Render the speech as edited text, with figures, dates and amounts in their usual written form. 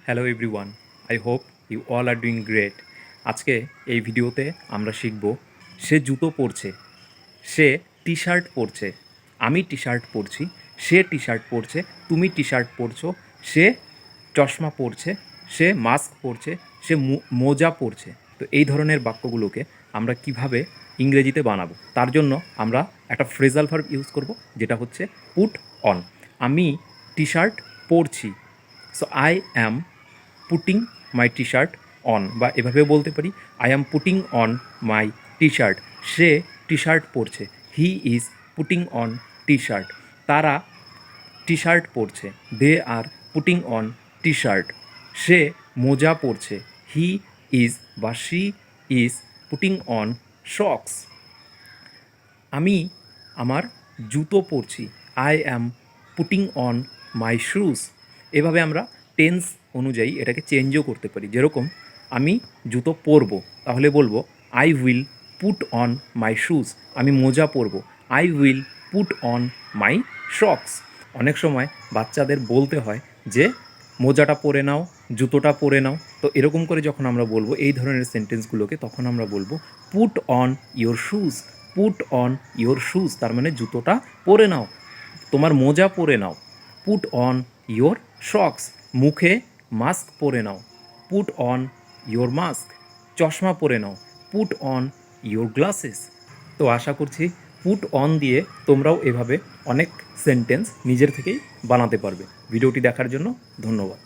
Hello everyone, I hope you all are doing great. আজকে এই ভিডিওতে আমরা শিখব সে জুতো পরছে, সে টি শার্ট পরছে, আমি টি শার্ট পরছি, সে টি শার্ট পরছে, তুমি টি শার্ট পরছো, সে চশমা পরছে, সে মাস্ক পরছে, সে মোজা পরছে। তো এই ধরনের বাক্যগুলোকে আমরা কিভাবে ইংরেজিতে বানাবো, তার জন্য আমরা একটা ফ্রেজাল ভার্ব ইউজ করব, যেটা হচ্ছে পুট অন। আমি টি শার্ট পরছি, so I am putting my T shirt on, বা এভাবেও বলতে পারি I am putting on my T shirt. সে টি শার্ট পরছে, he is putting on T shirt. তারা টি শার্ট পরছে, they are putting on T shirt. সে মোজা পরছে, হি ইজ বা she is putting on socks. আমি আমার জুতো পরছি, I am putting on my shoes. এভাবে আমরা টেন্স অনুযায়ী এটাকে চেঞ্জও করতে পারি। যেরকম আমি জুতো পরবো, তাহলে বলবো I will put on my shoes. আমি মোজা পরবো, I will put on my শক্স। অনেক সময় বাচ্চাদের বলতে হয় যে মোজাটা পরে নাও, জুতোটা পরে নাও। তো এরকম করে যখন আমরা বলবো এই ধরনের সেন্টেন্সগুলোকে, তখন আমরা বলবো put on your shoes. Put on your shoes তার মানে জুতোটা পরে নাও, তোমার মোজা পরে নাও। পুট অন ইয়োর শক্স, মুখে মাস্ক পরে নাও। পুট অন ইয়োর মাস্ক, চশমা পরে নাও। Put on your glasses. তো আশা করছি পুট অন দিয়ে তোমরাও এভাবে অনেক সেন্টেন্স নিজের থেকেই বানাতে পারবে। ভিডিওটি দেখার জন্য ধন্যবাদ।